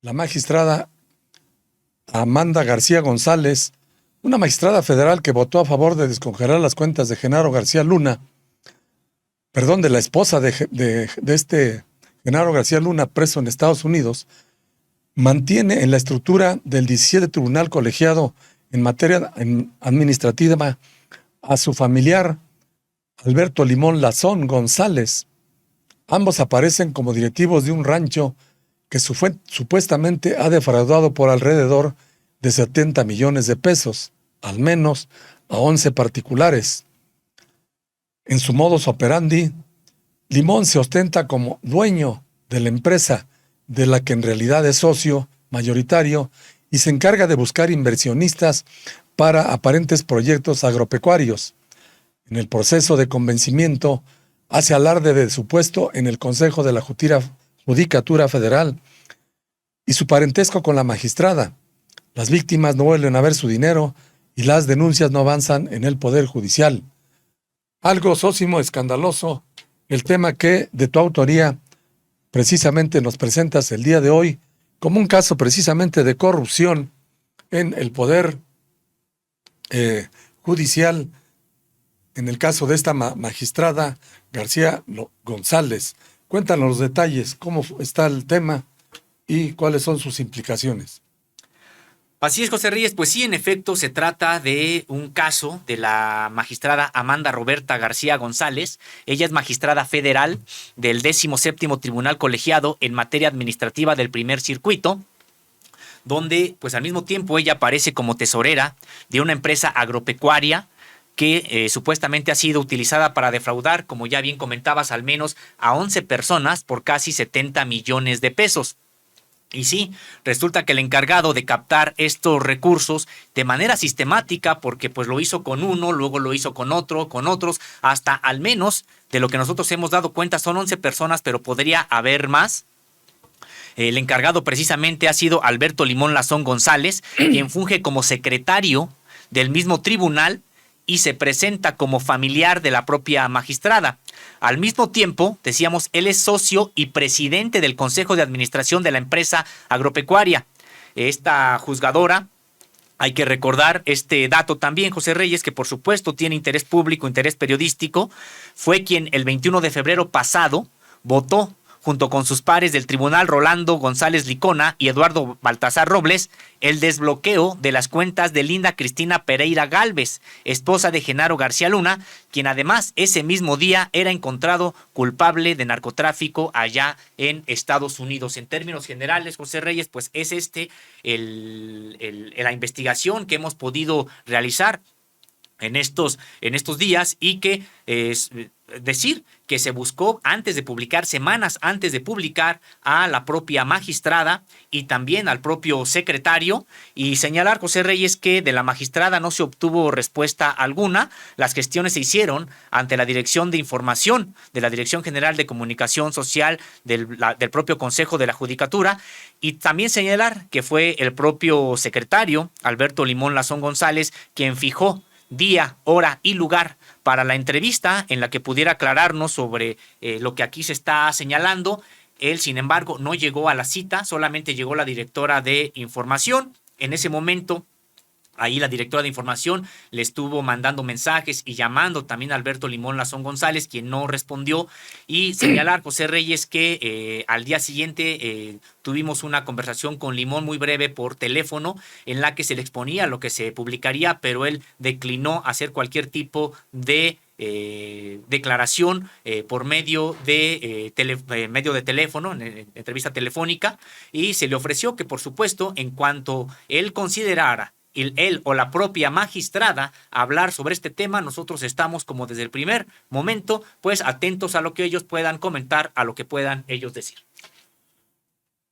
la magistrada Amanda García González, una magistrada federal que votó a favor de descongelar las cuentas de Genaro García Luna, perdón, de la esposa de este Genaro García Luna, preso en Estados Unidos, mantiene en la estructura del 17 Tribunal Colegiado en materia administrativa a su familiar Alberto Limón Lazón González. Ambos aparecen como directivos de un rancho que supuestamente ha defraudado por alrededor de 70 millones de pesos, al menos a 11 particulares. En su modus operandi, Limón se ostenta como dueño de la empresa, de la que en realidad es socio mayoritario, y se encarga de buscar inversionistas para aparentes proyectos agropecuarios. En el proceso de convencimiento, hace alarde de su puesto en el Consejo de la Judicatura Federal y su parentesco con la magistrada. Las víctimas no vuelven a ver su dinero y las denuncias no avanzan en el Poder Judicial. Algo, Sósimo, escandaloso, el tema que de tu autoría precisamente nos presentas el día de hoy como un caso precisamente de corrupción en el Poder Judicial, en el caso de esta magistrada García González. Cuéntanos los detalles, cómo está el tema y cuáles son sus implicaciones. Así es, José Reyes, pues sí, en efecto, se trata de un caso de la magistrada Amanda Roberta García González. Ella es magistrada federal del 17º Tribunal Colegiado en materia administrativa del Primer Circuito, donde pues al mismo tiempo ella aparece como tesorera de una empresa agropecuaria que supuestamente ha sido utilizada para defraudar, como ya bien comentabas, al menos a 11 personas por casi 70 millones de pesos. Y sí, resulta que el encargado de captar estos recursos de manera sistemática, porque pues lo hizo con uno, luego lo hizo con otro, con otros, hasta al menos de lo que nosotros hemos dado cuenta son 11 personas, pero podría haber más. El encargado precisamente ha sido Alberto Limón Lazón González, quien funge como secretario del mismo tribunal y se presenta como familiar de la propia magistrada. Al mismo tiempo, decíamos, él es socio y presidente del Consejo de Administración de la empresa agropecuaria. Esta juzgadora, hay que recordar este dato también, José Reyes, que por supuesto tiene interés público, interés periodístico, fue quien el 21 de febrero pasado votó junto con sus pares del tribunal Rolando González Licona y Eduardo Baltasar Robles, el desbloqueo de las cuentas de Linda Cristina Pereira Gálvez, esposa de Genaro García Luna, quien además ese mismo día era encontrado culpable de narcotráfico allá en Estados Unidos. En términos generales, José Reyes, pues es la investigación que hemos podido realizar en estos días y que es decir que se buscó antes de publicar, semanas antes de publicar, a la propia magistrada y también al propio secretario, y señalar, José Reyes, que de la magistrada no se obtuvo respuesta alguna. Las gestiones se hicieron ante la Dirección de Información de la Dirección General de Comunicación Social del propio Consejo de la Judicatura, y también señalar que fue el propio secretario, Alberto Limón Lazón González, quien fijó día, hora y lugar para la entrevista en la que pudiera aclararnos sobre lo que aquí se está señalando. Él, sin embargo, no llegó a la cita, solamente llegó la directora de Información. En ese momento, ahí la directora de Información le estuvo mandando mensajes y llamando también a Alberto Limón Lazón González, quien no respondió. Y señalar, José Reyes, que al día siguiente tuvimos una conversación con Limón muy breve por teléfono en la que se le exponía lo que se publicaría, pero él declinó hacer cualquier tipo de declaración por medio de teléfono, en entrevista telefónica, y se le ofreció que, por supuesto, en cuanto él considerara él o la propia magistrada hablar sobre este tema, nosotros estamos, como desde el primer momento, pues atentos a lo que ellos puedan comentar, a lo que puedan ellos decir.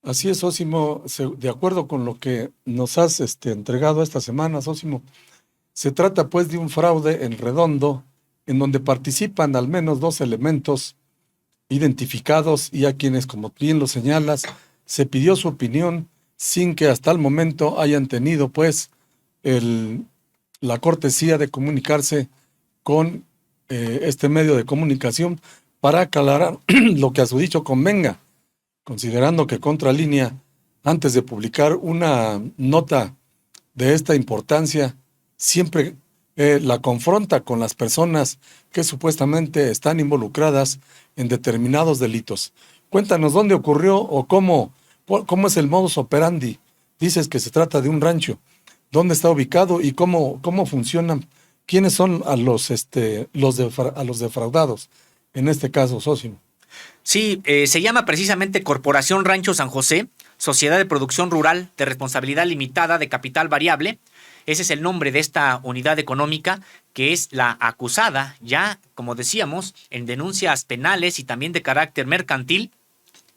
Así es, Sósimo, de acuerdo con lo que nos has entregado esta semana, Sósimo, se trata pues de un fraude en redondo, en donde participan al menos 2 elementos identificados y a quienes, como bien lo señalas, se pidió su opinión sin que hasta el momento hayan tenido pues la cortesía de comunicarse con este medio de comunicación para aclarar lo que a su dicho convenga, considerando que Contralínea antes de publicar una nota de esta importancia, siempre la confronta con las personas que supuestamente están involucradas en determinados delitos. Cuéntanos dónde ocurrió o cómo es el modus operandi. Dices que se trata de un rancho. ¿Dónde está ubicado y cómo funcionan? ¿Quiénes son a los defraudados? En este caso, Sósimo. Sí, se llama precisamente Corporación Rancho San José, Sociedad de Producción Rural de Responsabilidad Limitada de Capital Variable. Ese es el nombre de esta unidad económica, que es la acusada, ya, como decíamos, en denuncias penales y también de carácter mercantil,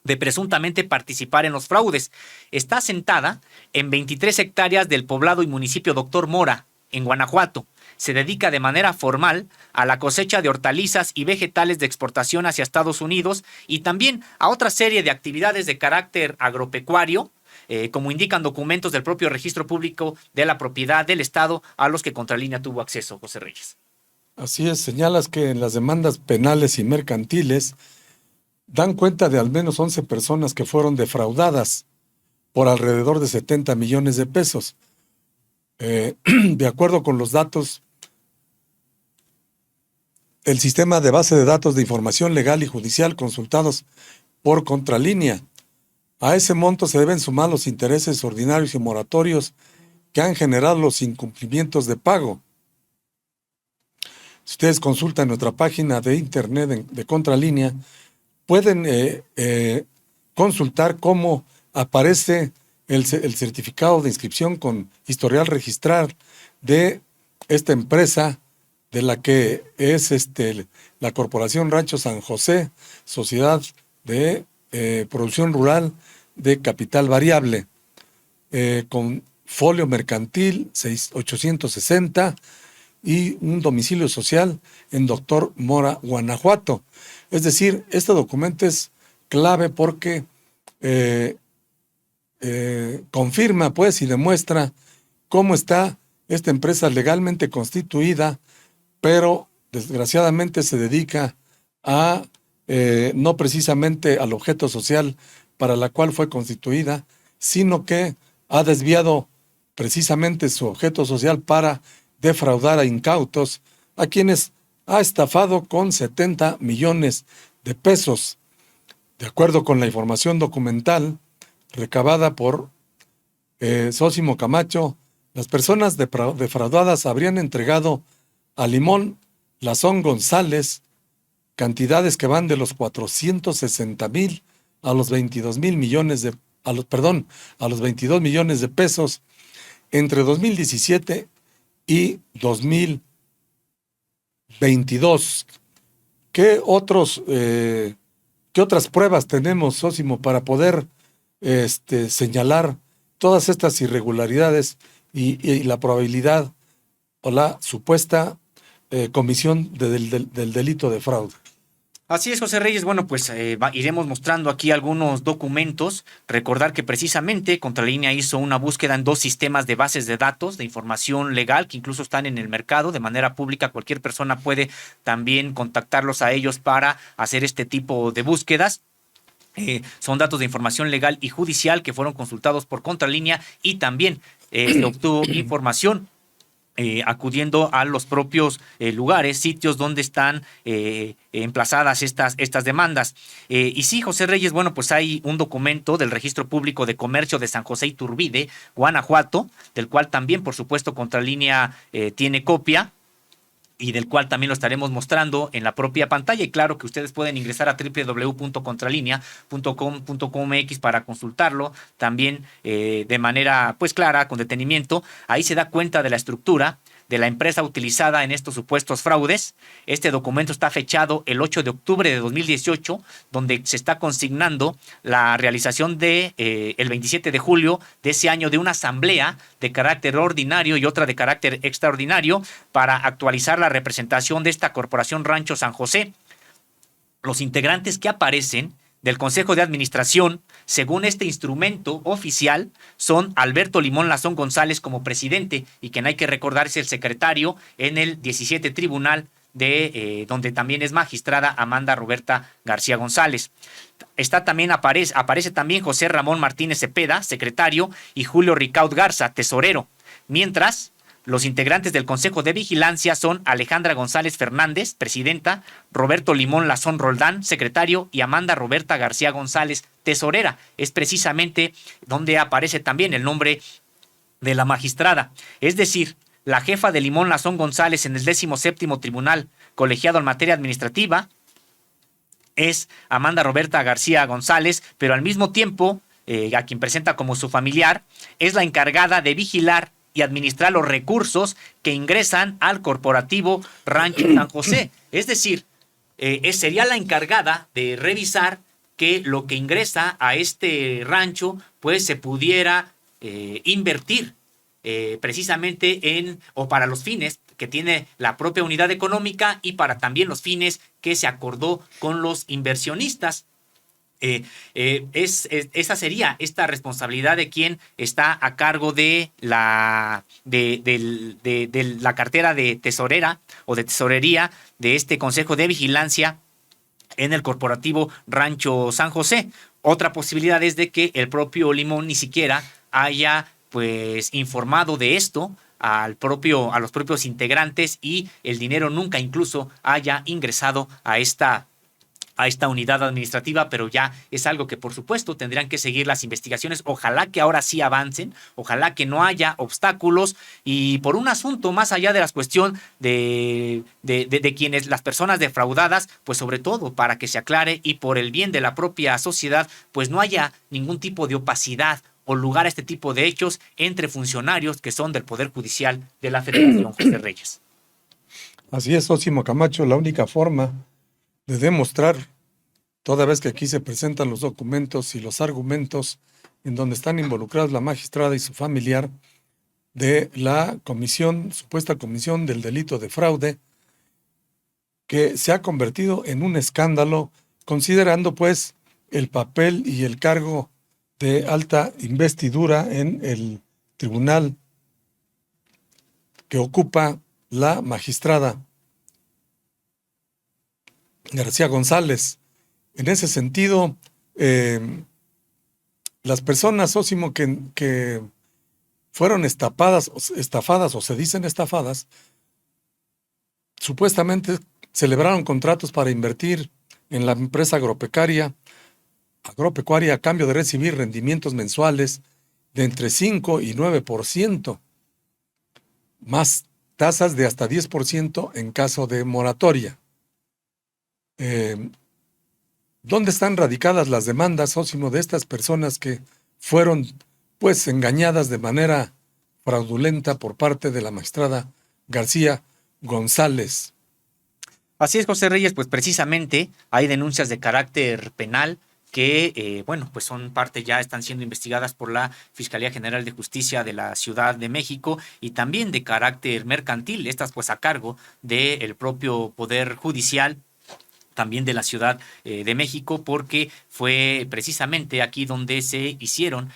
de presuntamente participar en los fraudes. Está asentada en 23 hectáreas del poblado y municipio Doctor Mora, en Guanajuato. Se dedica de manera formal a la cosecha de hortalizas y vegetales de exportación hacia Estados Unidos y también a otra serie de actividades de carácter agropecuario, como indican documentos del propio registro público de la propiedad del Estado a los que Contralínea tuvo acceso, José Reyes. Así es, señalas que en las demandas penales y mercantiles dan cuenta de al menos 11 personas que fueron defraudadas por alrededor de 70 millones de pesos. De acuerdo con los datos, el sistema de base de datos de información legal y judicial consultados por Contralínea, a ese monto se deben sumar los intereses ordinarios y moratorios que han generado los incumplimientos de pago. Si ustedes consultan nuestra página de internet de Contralínea, pueden consultar cómo aparece el certificado de inscripción con historial registral de esta empresa, de la que es la Corporación Rancho San José, Sociedad de Producción Rural de Capital Variable, con folio mercantil 860 y un domicilio social en Doctor Mora, Guanajuato. Es decir, este documento es clave porque confirma pues y demuestra cómo está esta empresa legalmente constituida, pero desgraciadamente se dedica a no precisamente al objeto social para la cual fue constituida, sino que ha desviado precisamente su objeto social para defraudar a incautos, a quienes ha estafado con 70 millones de pesos. De acuerdo con la información documental recabada por Sósimo Camacho, las personas defraudadas habrían entregado a Limón Lazón González cantidades que van de los 460,000 a los 22,000 millones a los 22 millones de pesos entre 2017 y 2022. ¿Qué otras pruebas tenemos, Sósimo, para poder señalar todas estas irregularidades y la probabilidad o la supuesta comisión del delito de fraude? Así es, José Reyes. Bueno, pues iremos mostrando aquí algunos documentos. Recordar que precisamente Contralínea hizo una búsqueda en 2 sistemas de bases de datos de información legal que incluso están en el mercado de manera pública. Cualquier persona puede también contactarlos a ellos para hacer este tipo de búsquedas. Son datos de información legal y judicial que fueron consultados por Contralínea y también se obtuvo información acudiendo a los propios lugares, sitios donde están emplazadas estas demandas. Y sí, José Reyes, bueno, pues hay un documento del Registro Público de Comercio de San José Iturbide, Guanajuato, del cual también, por supuesto, Contralínea tiene copia, y del cual también lo estaremos mostrando en la propia pantalla. Y claro que ustedes pueden ingresar a www.contralinea.com.mx para consultarlo también de manera pues clara, con detenimiento. Ahí se da cuenta de la estructura de la empresa utilizada en estos supuestos fraudes. Este documento está fechado el 8 de octubre de 2018, donde se está consignando la realización de el 27 de julio de ese año de una asamblea de carácter ordinario y otra de carácter extraordinario para actualizar la representación de esta Corporación Rancho San José. Los integrantes que aparecen del Consejo de Administración, según este instrumento oficial, son Alberto Limón Lazón González como presidente, y quien hay que recordar es el secretario en el 17 Tribunal de donde también es magistrada Amanda Roberta García González. Aparece también José Ramón Martínez Cepeda, secretario, y Julio Ricaud Garza, tesorero. Mientras, los integrantes del Consejo de Vigilancia son Alejandra González Fernández, presidenta, Roberto Limón Lazón Roldán, secretario, y Amanda Roberta García González, tesorera. Es precisamente donde aparece también el nombre de la magistrada. Es decir, la jefa de Limón Lazón González en el 17º Tribunal Colegiado en Materia Administrativa es Amanda Roberta García González, pero al mismo tiempo, a quien presenta como su familiar, es la encargada de vigilar y administrar los recursos que ingresan al corporativo Rancho San José. Es decir, sería la encargada de revisar que lo que ingresa a este rancho pues se pudiera invertir precisamente o para los fines que tiene la propia unidad económica y para también los fines que se acordó con los inversionistas. Esa sería esta responsabilidad de quien está a cargo de la cartera de tesorera o de tesorería de este Consejo de Vigilancia en el corporativo Rancho San José. Otra posibilidad es de que el propio Limón ni siquiera haya pues informado de esto a los propios integrantes y el dinero nunca incluso haya ingresado a esta unidad administrativa, pero ya es algo que por supuesto tendrían que seguir las investigaciones. Ojalá que ahora sí avancen, ojalá que no haya obstáculos y por un asunto más allá de la cuestión de quienes, las personas defraudadas, pues sobre todo para que se aclare y por el bien de la propia sociedad, pues no haya ningún tipo de opacidad o lugar a este tipo de hechos entre funcionarios que son del Poder Judicial de la Federación. José Reyes. Así es, Sósimo Camacho, la única forma de demostrar, toda vez que aquí se presentan los documentos y los argumentos en donde están involucrados la magistrada y su familiar de la supuesta comisión del delito de fraude, que se ha convertido en un escándalo, considerando pues el papel y el cargo de alta investidura en el tribunal que ocupa la magistrada García González. En ese sentido, las personas, Sósimo, que fueron estafadas o se dicen estafadas, supuestamente celebraron contratos para invertir en la empresa agropecuaria a cambio de recibir rendimientos mensuales de entre 5 y 9%, más tasas de hasta 10% en caso de moratoria. ¿Dónde están radicadas las demandas, Sósimo, de estas personas que fueron pues engañadas de manera fraudulenta por parte de la magistrada García González? Así es, José Reyes, pues precisamente hay denuncias de carácter penal que, pues son parte, ya están siendo investigadas por la Fiscalía General de Justicia de la Ciudad de México y también de carácter mercantil, estas pues a cargo del propio Poder Judicial también de la Ciudad de México, porque fue precisamente aquí donde se hicieron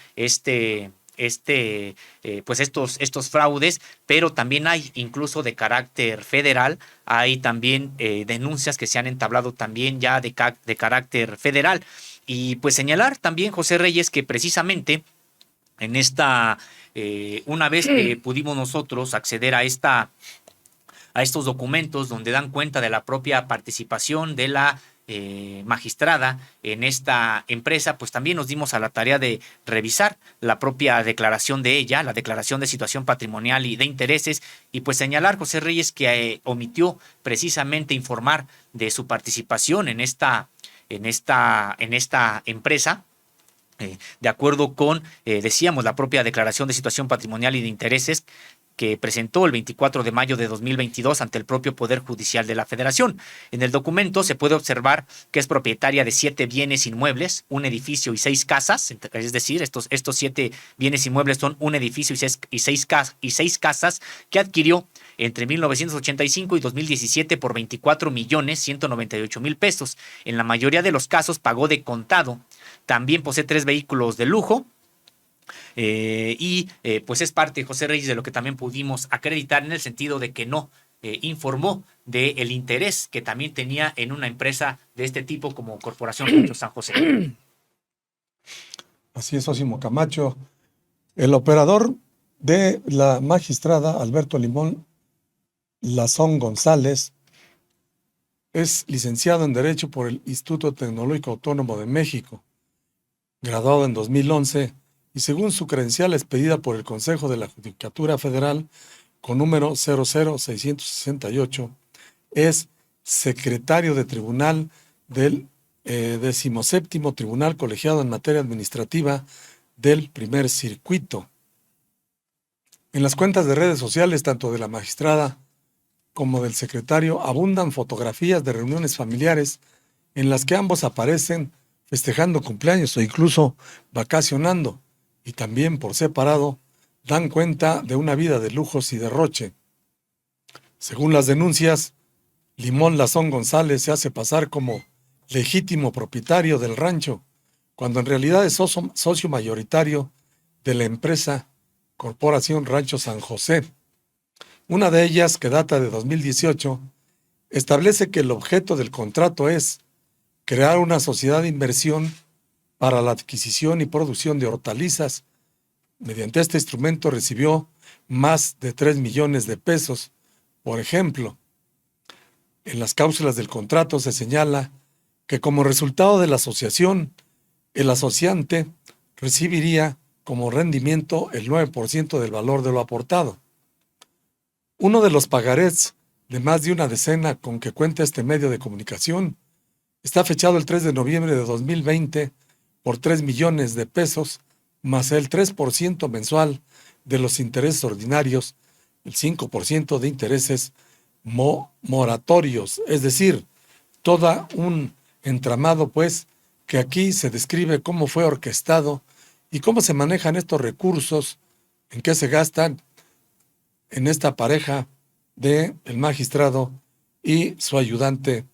pues estos fraudes, pero también hay incluso de carácter federal, hay también denuncias que se han entablado también ya de carácter federal. Y pues señalar también, José Reyes, que precisamente en una vez que pudimos nosotros acceder a estos documentos donde dan cuenta de la propia participación de la magistrada en esta empresa, pues también nos dimos a la tarea de revisar la propia declaración de ella, la declaración de situación patrimonial y de intereses, y pues señalar, José Reyes, que omitió precisamente informar de su participación en esta empresa. De acuerdo con, decíamos, la propia declaración de situación patrimonial y de intereses que presentó el 24 de mayo de 2022 ante el propio Poder Judicial de la Federación. En el documento se puede observar que es propietaria de 7 bienes inmuebles, un edificio y 6 casas, es decir, estos 7 bienes inmuebles son un edificio y seis casas que adquirió entre 1985 y 2017 por 24,198,000 pesos. En la mayoría de los casos pagó de contado. También posee 3 vehículos de lujo. Pues es parte, José Reyes, de lo que también pudimos acreditar en el sentido de que no informó del interés que también tenía en una empresa de este tipo como Corporación Rancho San José. Así es, Sósimo Camacho. El operador de la magistrada Alberto Limón Lazón González es licenciado en Derecho por el Instituto Tecnológico Autónomo de México, graduado en 2011 y según su credencial expedida por el Consejo de la Judicatura Federal con número 00668, es secretario de tribunal del 17º Tribunal Colegiado en Materia Administrativa del Primer Circuito. En las cuentas de redes sociales, tanto de la magistrada como del secretario, abundan fotografías de reuniones familiares en las que ambos aparecen festejando cumpleaños o incluso vacacionando, y también por separado dan cuenta de una vida de lujos y derroche. Según las denuncias, Limón Lazón González se hace pasar como legítimo propietario del rancho, cuando en realidad es socio mayoritario de la empresa Corporación Rancho San José. Una de ellas, que data de 2018, establece que el objeto del contrato es crear una sociedad de inversión para la adquisición y producción de hortalizas. Mediante este instrumento recibió más de 3 millones de pesos. Por ejemplo, en las cláusulas del contrato se señala que como resultado de la asociación, el asociante recibiría como rendimiento el 9% del valor de lo aportado. Uno de los pagarés de más de una decena con que cuenta este medio de comunicación está fechado el 3 de noviembre de 2020 por 3 millones de pesos, más el 3% mensual de los intereses ordinarios, el 5% de intereses moratorios, es decir, todo un entramado, pues, que aquí se describe cómo fue orquestado y cómo se manejan estos recursos, en qué se gastan en esta pareja de el magistrado y su ayudante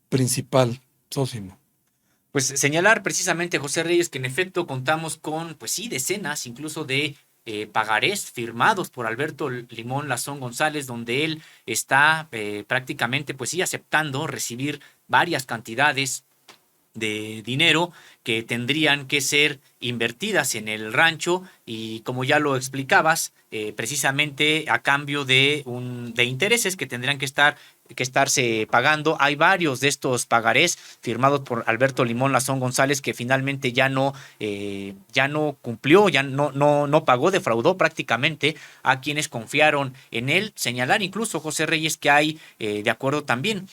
principal, Sósimo. Pues señalar precisamente, José Reyes, que en efecto contamos con, pues sí, decenas incluso de pagarés firmados por Alberto Limón Lazón González, donde él está prácticamente, pues sí, aceptando recibir varias cantidades de dinero que tendrían que ser invertidas en el rancho y, como ya lo explicabas, precisamente a cambio de intereses que tendrían que estarse pagando. Hay varios de estos pagarés firmados por Alberto Limón Lazón González que finalmente ya no cumplió, ya no pagó, defraudó prácticamente a quienes confiaron en él. Señalar incluso, José Reyes, que hay, de acuerdo también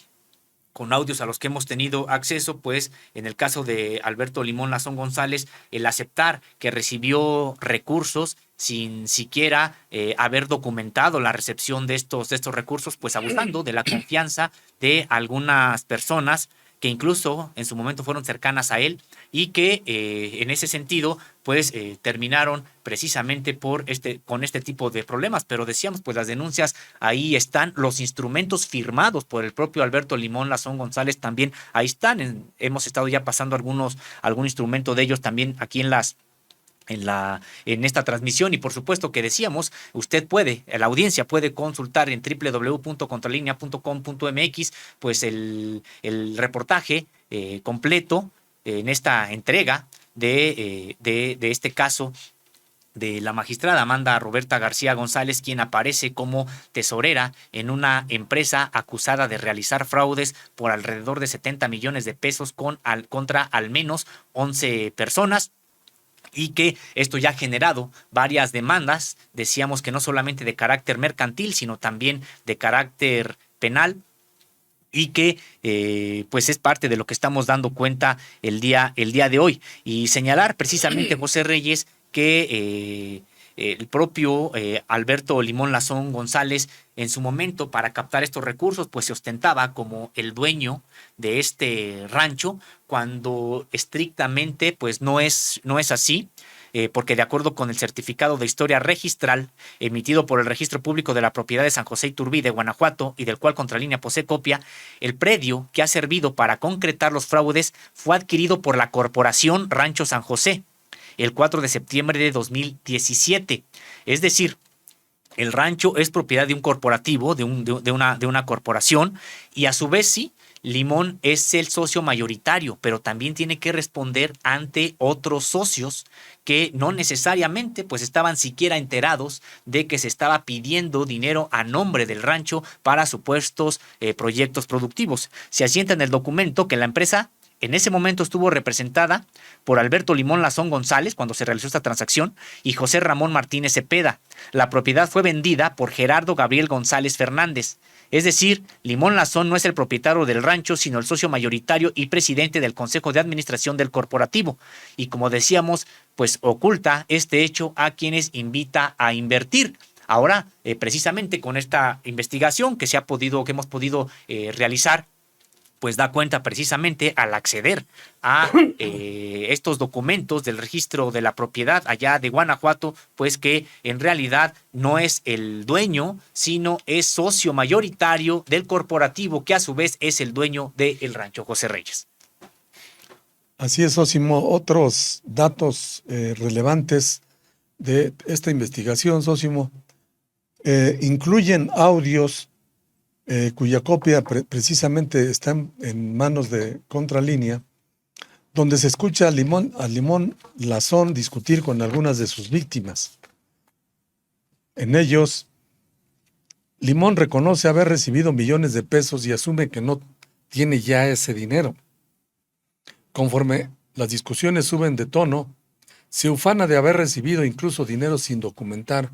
con audios a los que hemos tenido acceso, pues en el caso de Alberto Limón Lazón González, el aceptar que recibió recursos sin siquiera haber documentado la recepción de estos recursos, pues abusando de la confianza de algunas personas que incluso en su momento fueron cercanas a él y que en ese sentido pues terminaron precisamente con este tipo de problemas. Pero decíamos, pues las denuncias ahí están, los instrumentos firmados por el propio Alberto Limón Lazón González también ahí están. Hemos estado ya pasando algún instrumento de ellos también aquí en esta transmisión, y por supuesto que decíamos, la audiencia puede consultar en www.contralinea.com.mx pues el reportaje completo en esta entrega de este caso de la magistrada Amanda Roberta García González, quien aparece como tesorera en una empresa acusada de realizar fraudes por alrededor de 70 millones de pesos contra al menos 11 personas. Y que esto ya ha generado varias demandas, decíamos que no solamente de carácter mercantil, sino también de carácter penal, y que pues es parte de lo que estamos dando cuenta el día de hoy. Y señalar precisamente, José Reyes, que el propio Alberto Limón Lazón González en su momento, para captar estos recursos, pues se ostentaba como el dueño de este rancho, cuando estrictamente pues no es así. Porque de acuerdo con el certificado de historia registral emitido por el Registro Público de la Propiedad de San José Iturbide, Guanajuato, y del cual Contralínea posee copia, el predio que ha servido para concretar los fraudes fue adquirido por la Corporación Rancho San José el 4 de septiembre de 2017. Es decir, el rancho es propiedad de un corporativo, de una corporación, y a su vez sí, Limón es el socio mayoritario, pero también tiene que responder ante otros socios que no necesariamente pues estaban siquiera enterados de que se estaba pidiendo dinero a nombre del rancho para supuestos proyectos productivos. Se asienta en el documento que la empresa en ese momento estuvo representada por Alberto Limón Lazón González cuando se realizó esta transacción y José Ramón Martínez Cepeda. La propiedad fue vendida por Gerardo Gabriel González Fernández. Es decir, Limón Lazón no es el propietario del rancho, sino el socio mayoritario y presidente del Consejo de Administración del corporativo. Y como decíamos, pues oculta este hecho a quienes invita a invertir. Ahora, precisamente con esta investigación que hemos podido realizar, pues da cuenta precisamente al acceder a estos documentos del registro de la propiedad allá de Guanajuato, pues que en realidad no es el dueño, sino es socio mayoritario del corporativo, que a su vez es el dueño del rancho José Reyes. Así es, Sósimo. Otros datos relevantes de esta investigación, Sósimo, incluyen audios cuya copia precisamente está en manos de Contralínea, donde se escucha a Limón Lazón discutir con algunas de sus víctimas. En ellos, Limón reconoce haber recibido millones de pesos y asume que no tiene ya ese dinero. Conforme las discusiones suben de tono, se ufana de haber recibido incluso dinero sin documentar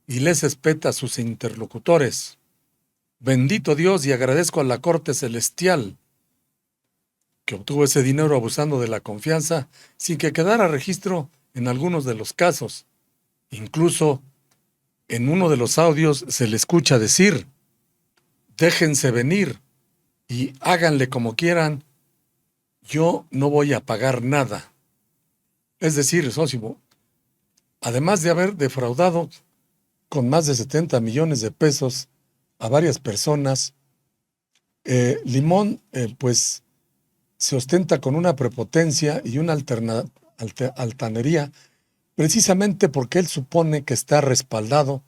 y les espeta a sus interlocutores. Bendito Dios, y agradezco a la Corte Celestial que obtuvo ese dinero abusando de la confianza sin que quedara registro en algunos de los casos. Incluso en uno de los audios se le escucha decir: déjense venir y háganle como quieran, yo no voy a pagar nada. Es decir, Sósimo, además de haber defraudado con más de 70 millones de pesos a varias personas, Limón pues se ostenta con una prepotencia y una altanería, precisamente porque él supone que está respaldado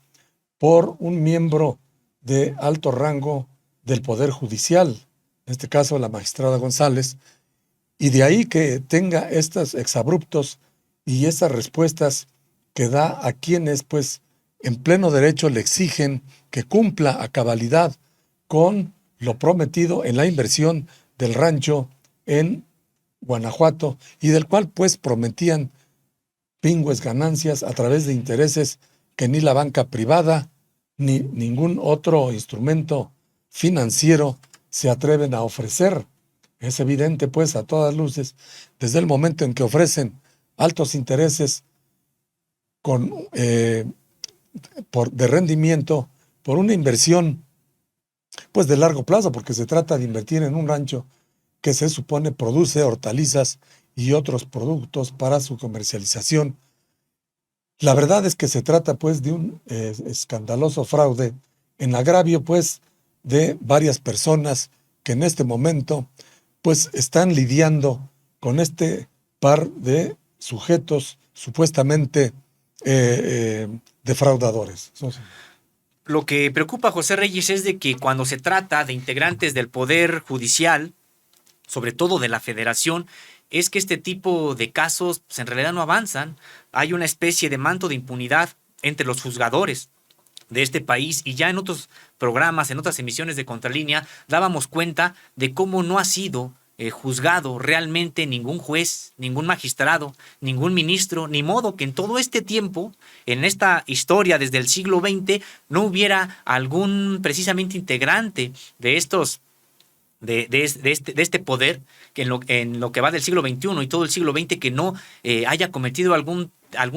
por un miembro de alto rango del Poder Judicial, en este caso la magistrada González, y de ahí que tenga estos exabruptos y estas respuestas que da a quienes pues en pleno derecho le exigen que cumpla a cabalidad con lo prometido en la inversión del rancho en Guanajuato y del cual pues prometían pingües ganancias a través de intereses que ni la banca privada ni ningún otro instrumento financiero se atreven a ofrecer. Es evidente pues a todas luces, desde el momento en que ofrecen altos intereses de rendimiento por una inversión pues de largo plazo, porque se trata de invertir en un rancho que se supone produce hortalizas y otros productos para su comercialización. La verdad es que se trata pues de un escandaloso fraude en agravio pues de varias personas que en este momento pues están lidiando con este par de sujetos supuestamente defraudadores. Lo que preocupa a José Reyes es de que cuando se trata de integrantes del Poder Judicial, sobre todo de la Federación, es que este tipo de casos pues, en realidad no avanzan. Hay una especie de manto de impunidad entre los juzgadores de este país, y ya en otros programas, en otras emisiones de Contralínea, dábamos cuenta de cómo no ha sido juzgado realmente ningún juez, ningún magistrado, ningún ministro, ni modo que en todo este tiempo, en esta historia desde el siglo XX, no hubiera algún precisamente integrante de estos de este poder que en lo que va del siglo XXI y todo el siglo XX que no haya cometido algún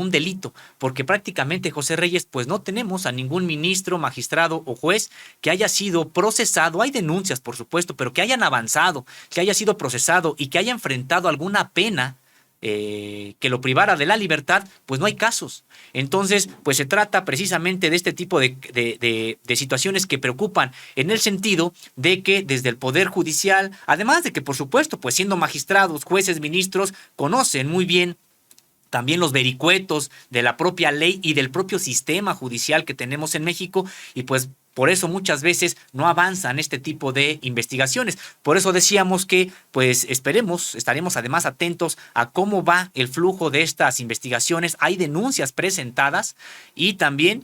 delito, porque prácticamente, José Reyes, pues no tenemos a ningún ministro, magistrado o juez que haya sido procesado. Hay denuncias, por supuesto, pero que hayan avanzado, que haya sido procesado y que haya enfrentado alguna pena que lo privara de la libertad, pues no hay casos. Entonces, pues se trata precisamente de este tipo de situaciones que preocupan, en el sentido de que desde el Poder Judicial, además de que, por supuesto, pues siendo magistrados, jueces, ministros, conocen muy bien también los vericuetos de la propia ley y del propio sistema judicial que tenemos en México, y pues por eso muchas veces no avanzan este tipo de investigaciones. Por eso decíamos que pues estaremos además atentos a cómo va el flujo de estas investigaciones. Hay denuncias presentadas y también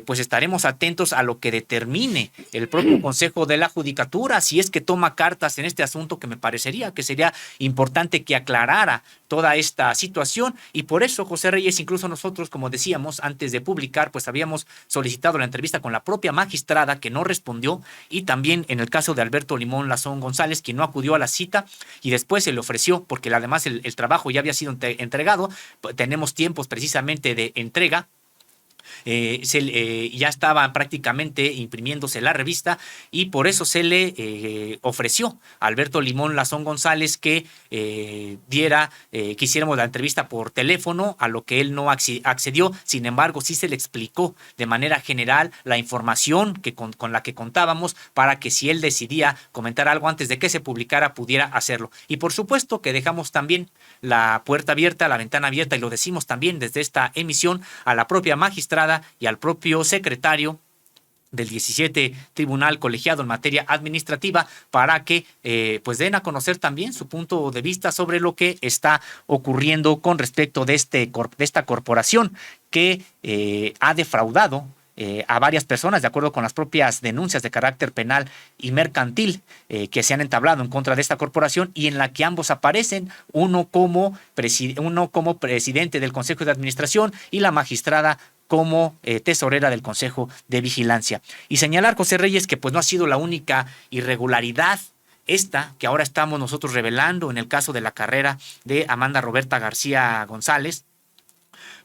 pues estaremos atentos a lo que determine el propio Consejo de la Judicatura, si es que toma cartas en este asunto, que me parecería que sería importante que aclarara toda esta situación. Y por eso, José Reyes, incluso nosotros, como decíamos, antes de publicar, pues habíamos solicitado la entrevista con la propia magistrada, que no respondió, y también en el caso de Alberto Limón Lazón González, quien no acudió a la cita y después se le ofreció, porque además el trabajo ya había sido entregado, tenemos tiempos precisamente de entrega. Ya estaba prácticamente imprimiéndose la revista, y por eso se le ofreció a Alberto Limón Lazón González que que hiciéramos la entrevista por teléfono, a lo que él no accedió. Sin embargo, sí se le explicó de manera general la información con la que contábamos, para que si él decidía comentar algo antes de que se publicara, pudiera hacerlo. Y por supuesto que dejamos también la puerta abierta, la ventana abierta, y lo decimos también desde esta emisión, a la propia magistrada y al propio secretario del 17 Tribunal Colegiado en materia administrativa, para que pues den a conocer también su punto de vista sobre lo que está ocurriendo con respecto de esta corporación que ha defraudado a varias personas, de acuerdo con las propias denuncias de carácter penal y mercantil que se han entablado en contra de esta corporación, y en la que ambos aparecen, uno como presidente del Consejo de Administración y la magistrada como tesorera del Consejo de Vigilancia. Y señalar, José Reyes, que pues no ha sido la única irregularidad esta que ahora estamos nosotros revelando en el caso de la carrera de Amanda Roberta García González,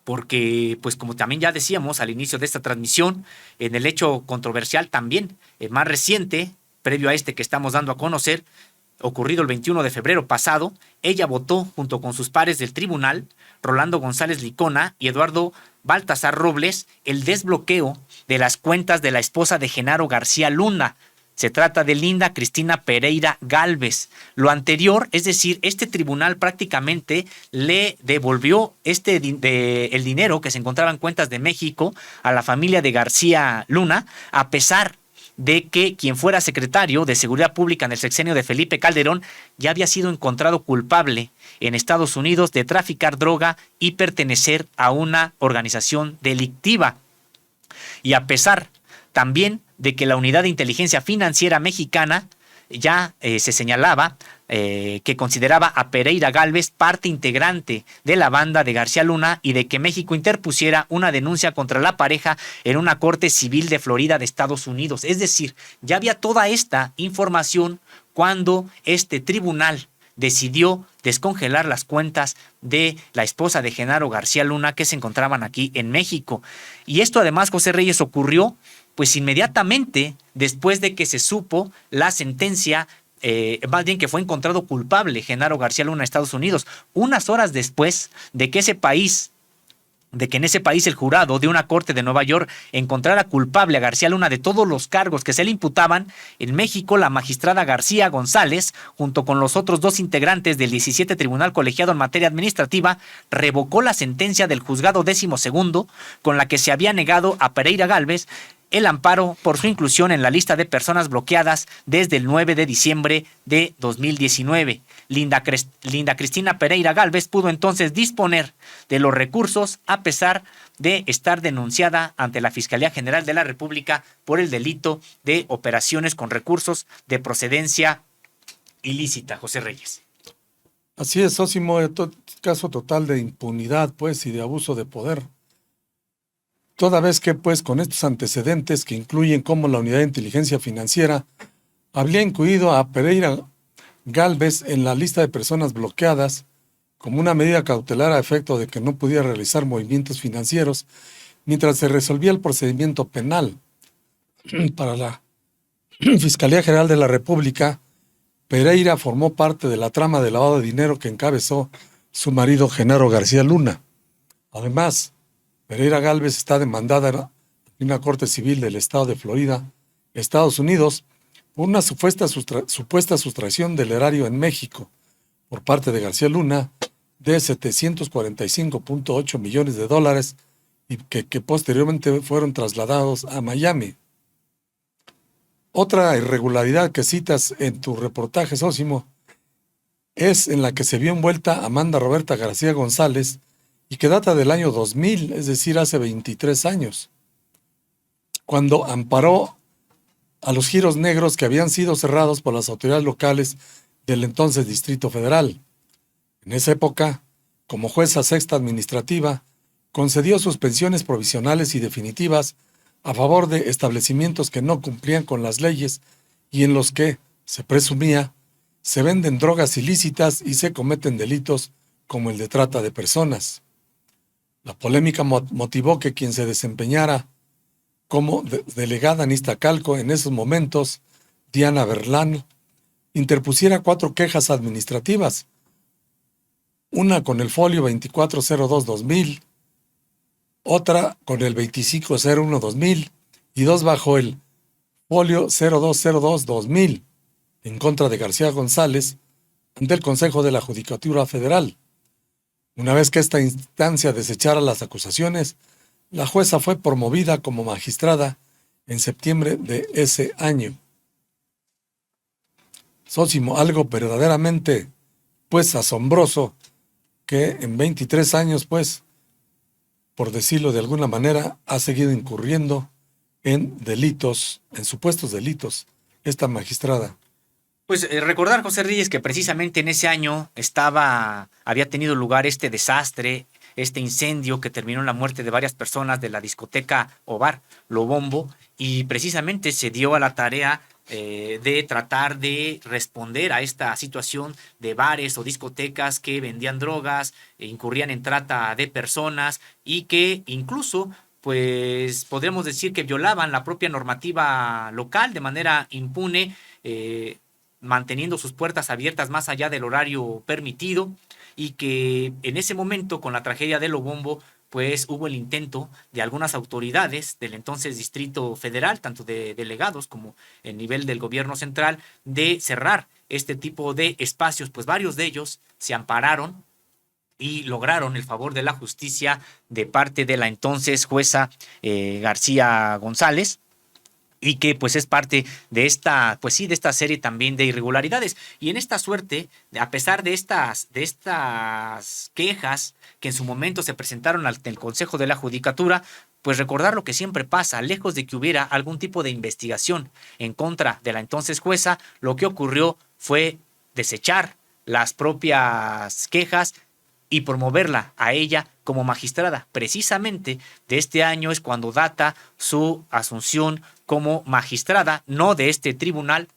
porque pues como también ya decíamos al inicio de esta transmisión, en el hecho controversial también, más reciente, previo a este que estamos dando a conocer, ocurrido el 21 de febrero pasado, ella votó junto con sus pares del tribunal, Rolando González Licona y Eduardo Baltasar Robles, el desbloqueo de las cuentas de la esposa de Genaro García Luna. Se trata de Linda Cristina Pereira Gálvez. Lo anterior, es decir, este tribunal prácticamente le devolvió el dinero que se encontraba en cuentas de México a la familia de García Luna, a pesar de que quien fuera secretario de Seguridad Pública en el sexenio de Felipe Calderón ya había sido encontrado culpable en Estados Unidos de traficar droga y pertenecer a una organización delictiva. Y a pesar también de que la Unidad de Inteligencia Financiera Mexicana ya se señalaba que consideraba a Pereira Gálvez parte integrante de la banda de García Luna, y de que México interpusiera una denuncia contra la pareja en una corte civil de Florida de Estados Unidos. Es decir, ya había toda esta información cuando este tribunal decidió descongelar las cuentas de la esposa de Genaro García Luna, que se encontraban aquí en México. Y esto además, José Reyes, ocurrió pues inmediatamente después de que se supo la sentencia, más bien que fue encontrado culpable Genaro García Luna en Estados Unidos, unas horas después de que en ese país el jurado de una corte de Nueva York encontrara culpable a García Luna de todos los cargos que se le imputaban. En México, la magistrada García González, junto con los otros dos integrantes del 17 Tribunal Colegiado en materia administrativa, revocó la sentencia del juzgado 12º, con la que se había negado a Pereira Gálvez el amparo por su inclusión en la lista de personas bloqueadas desde el 9 de diciembre de 2019. Linda Cristina Pereira Gálvez pudo entonces disponer de los recursos, a pesar de estar denunciada ante la Fiscalía General de la República por el delito de operaciones con recursos de procedencia ilícita. José Reyes. Así es, Sósimo, caso total de impunidad, pues, y de abuso de poder. Toda vez que, pues, con estos antecedentes que incluyen cómo la Unidad de Inteligencia Financiera habría incluido a Pereira Gálvez en la lista de personas bloqueadas como una medida cautelar a efecto de que no pudiera realizar movimientos financieros mientras se resolvía el procedimiento penal. Para la Fiscalía General de la República, Pereira formó parte de la trama de lavado de dinero que encabezó su marido Genaro García Luna. Además, Pereira Gálvez está demandada en una corte civil del estado de Florida, Estados Unidos, por una supuesta sustracción del erario en México por parte de García Luna, de 745.8 millones de dólares y que posteriormente fueron trasladados a Miami. Otra irregularidad que citas en tu reportaje, Sósimo, es en la que se vio envuelta Amanda Roberta García González y que data del año 2000, es decir, hace 23 años, cuando amparó a los giros negros que habían sido cerrados por las autoridades locales del entonces Distrito Federal. En esa época, como jueza sexta administrativa, concedió suspensiones provisionales y definitivas a favor de establecimientos que no cumplían con las leyes y en los que, se presumía, se venden drogas ilícitas y se cometen delitos como el de trata de personas. La polémica motivó que quien se desempeñara como delegada en Iztacalco en esos momentos, Diana Berlán, interpusiera 4 quejas administrativas, una con el folio 2402-2000, otra con el 2501-2000 y 2 bajo el folio 0202-2000 en contra de García González ante el Consejo de la Judicatura Federal. Una vez que esta instancia desechara las acusaciones, la jueza fue promovida como magistrada en septiembre de ese año. Sósimo, algo verdaderamente, pues, asombroso, que en 23 años, pues, por decirlo de alguna manera, ha seguido incurriendo en delitos, en supuestos delitos, esta magistrada. Pues recordar, José Reyes, que precisamente en ese año había tenido lugar este desastre, este incendio que terminó en la muerte de varias personas de la discoteca o bar Lobombo, y precisamente se dio a la tarea de tratar de responder a esta situación de bares o discotecas que vendían drogas, incurrían en trata de personas y que incluso, pues podríamos decir que violaban la propia normativa local de manera impune, manteniendo sus puertas abiertas más allá del horario permitido, y que en ese momento, con la tragedia de Lobombo, pues hubo el intento de algunas autoridades del entonces Distrito Federal, tanto de delegados como el nivel del gobierno central, de cerrar este tipo de espacios. Pues varios de ellos se ampararon y lograron el favor de la justicia de parte de la entonces jueza García González, y que pues es parte de esta, pues sí, de esta serie también de irregularidades. Y en esta suerte, a pesar de estas quejas que en su momento se presentaron ante el Consejo de la Judicatura, pues recordar lo que siempre pasa, lejos de que hubiera algún tipo de investigación en contra de la entonces jueza, lo que ocurrió fue desechar las propias quejas y promoverla a ella como magistrada. Precisamente de este año es cuando data su asunción como magistrada, no de este tribunal,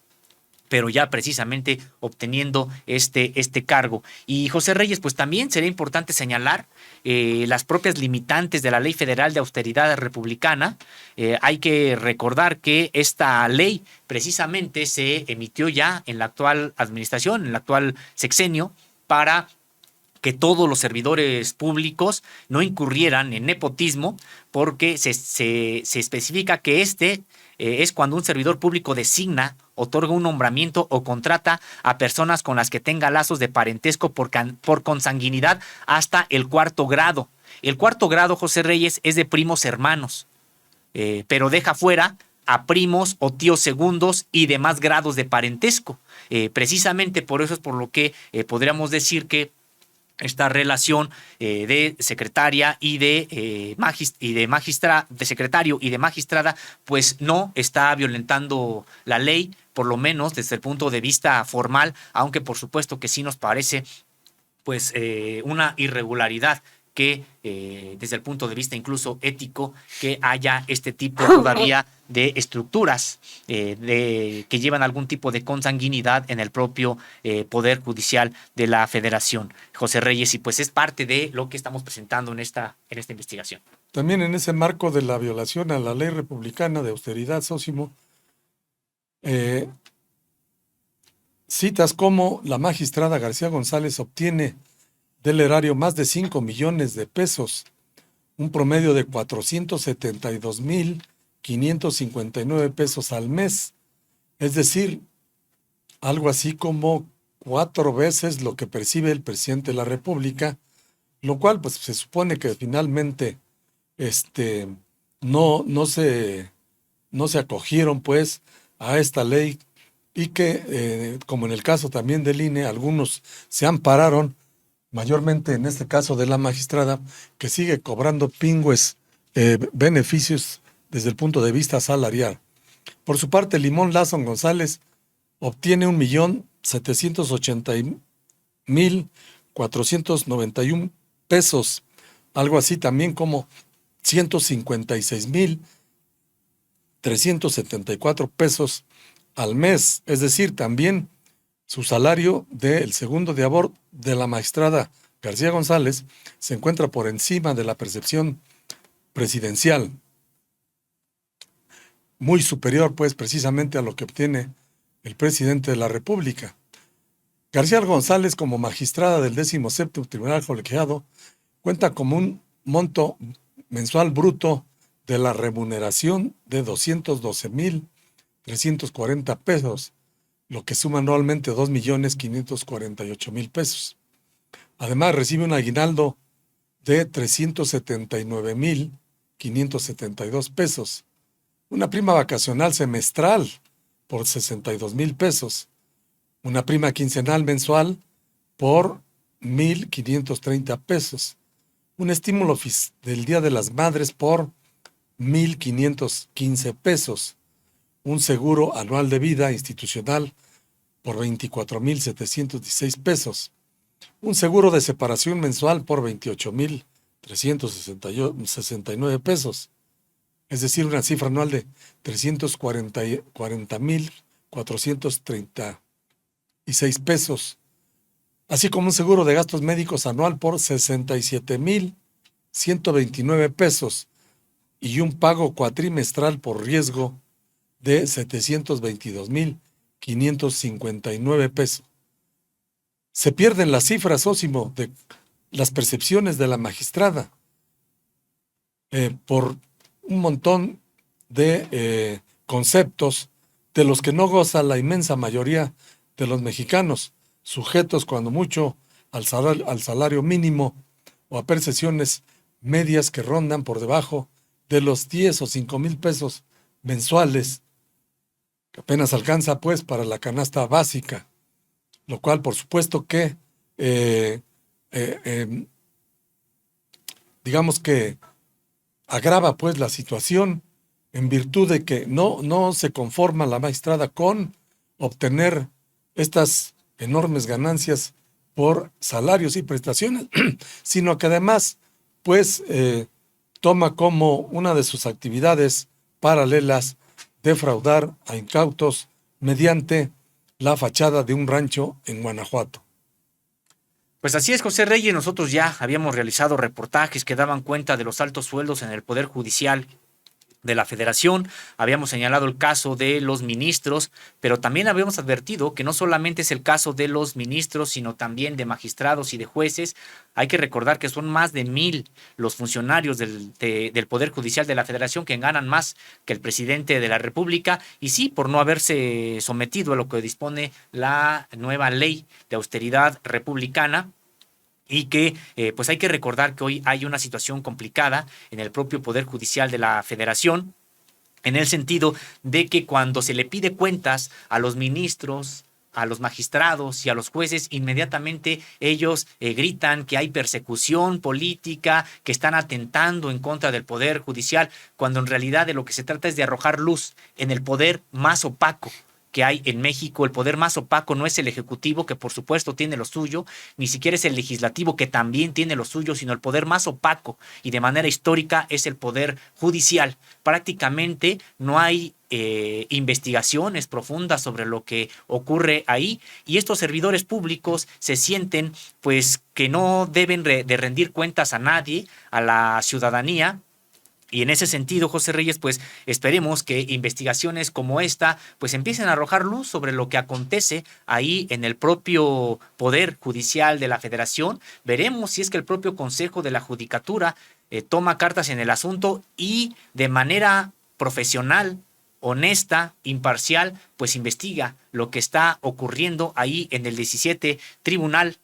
pero ya precisamente obteniendo este cargo. Y José Reyes, pues también sería importante señalar las propias limitantes de la Ley Federal de Austeridad Republicana. Hay que recordar que esta ley precisamente se emitió ya en la actual administración, en el actual sexenio, para que todos los servidores públicos no incurrieran en nepotismo, porque se especifica que es cuando un servidor público designa, otorga un nombramiento o contrata a personas con las que tenga lazos de parentesco por consanguinidad hasta el 4º grado. El 4º grado, José Reyes, es de primos hermanos, pero deja fuera a primos o tíos segundos y demás grados de parentesco. Precisamente por eso es por lo que podríamos decir que esta relación de secretaria y de secretario y de magistrada, pues no está violentando la ley, por lo menos desde el punto de vista formal, aunque por supuesto que sí nos parece pues una irregularidad que desde el punto de vista incluso ético, que haya este tipo todavía de estructuras que llevan algún tipo de consanguinidad en el propio Poder Judicial de la Federación. José Reyes, y pues es parte de lo que estamos presentando en esta investigación. También en ese marco de la violación a la ley republicana de austeridad, Sósimo, citas cómo la magistrada García González obtiene del erario más de 5 millones de pesos, un promedio de 472,559 pesos al mes, es decir, algo así como 4 veces lo que percibe el presidente de la República, lo cual pues se supone que finalmente no, no se acogieron pues a esta ley y que, como en el caso también del INE, algunos se ampararon, mayormente en este caso de la magistrada, que sigue cobrando pingües beneficios desde el punto de vista salarial. Por su parte, Limón Lazón González obtiene 1.780.491 pesos, algo así también como 156.374 pesos al mes, es decir, también su salario del segundo de abord de la magistrada García González se encuentra por encima de la percepción presidencial, muy superior pues precisamente a lo que obtiene el presidente de la República. García González, como magistrada del 17º Tribunal Colegiado, cuenta con un monto mensual bruto de la remuneración de 212.340 pesos, lo que suma anualmente 2.548.000 pesos. Además, recibe un aguinaldo de 379.572 pesos, una prima vacacional semestral por 62.000 pesos, una prima quincenal mensual por 1.530 pesos, un estímulo del Día de las Madres por 1.515 pesos, un seguro anual de vida institucional por 24.716 pesos, un seguro de separación mensual por 28.369 pesos, es decir, una cifra anual de 340.436 pesos, así como un seguro de gastos médicos anual por 67.129 pesos y un pago cuatrimestral por riesgo de 722.559 pesos. Se pierden las cifras, Ósimo, de las percepciones de la magistrada por un montón de conceptos de los que no goza la inmensa mayoría de los mexicanos, sujetos cuando mucho al salario mínimo o a percepciones medias que rondan por debajo de los 10 o 5,000 pesos mensuales, que apenas alcanza pues para la canasta básica, lo cual por supuesto que digamos que agrava pues la situación en virtud de que no se conforma la magistrada con obtener estas enormes ganancias por salarios y prestaciones, sino que además pues toma como una de sus actividades paralelas defraudar a incautos mediante la fachada de un rancho en Guanajuato. Pues así es, José Reyes. Nosotros ya habíamos realizado reportajes que daban cuenta de los altos sueldos en el Poder Judicial de la Federación, habíamos señalado el caso de los ministros, pero también habíamos advertido que no solamente es el caso de los ministros, sino también de magistrados y de jueces. Hay que recordar que son más de 1,000 los funcionarios del Poder Judicial de la Federación que ganan más que el presidente de la República, y sí, por no haberse sometido a lo que dispone la nueva ley de austeridad republicana. Y que pues hay que recordar que hoy hay una situación complicada en el propio Poder Judicial de la Federación, en el sentido de que cuando se le pide cuentas a los ministros, a los magistrados y a los jueces, inmediatamente ellos gritan que hay persecución política, que están atentando en contra del Poder Judicial, cuando en realidad de lo que se trata es de arrojar luz en el poder más opaco que hay en México. El poder más opaco no es el Ejecutivo, que por supuesto tiene lo suyo, ni siquiera es el Legislativo, que también tiene lo suyo, sino el poder más opaco y de manera histórica es el Poder Judicial. Prácticamente no hay investigaciones profundas sobre lo que ocurre ahí, y estos servidores públicos se sienten pues que no deben de rendir cuentas a nadie, a la ciudadanía. Y en ese sentido, José Reyes, pues esperemos que investigaciones como esta pues empiecen a arrojar luz sobre lo que acontece ahí en el propio Poder Judicial de la Federación. Veremos si es que el propio Consejo de la Judicatura toma cartas en el asunto y de manera profesional honesta, imparcial, pues investiga lo que está ocurriendo ahí en el 17 Tribunal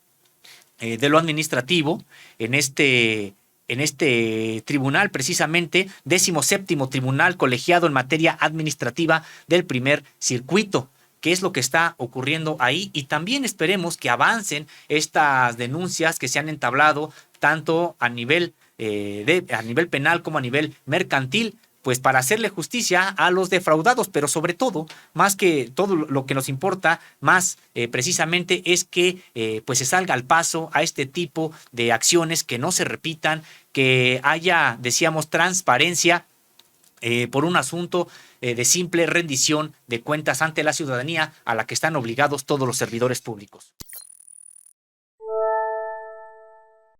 de lo Administrativo, en este tribunal, precisamente, 17º Tribunal Colegiado en Materia Administrativa del Primer Circuito. ¿Qué es lo que está ocurriendo ahí? Y también esperemos que avancen estas denuncias que se han entablado tanto a nivel penal como a nivel mercantil, pues para hacerle justicia a los defraudados, pero sobre todo, más que todo lo que nos importa, más precisamente es que pues se salga al paso a este tipo de acciones, que no se repitan, que haya, decíamos, transparencia por un asunto de simple rendición de cuentas ante la ciudadanía a la que están obligados todos los servidores públicos.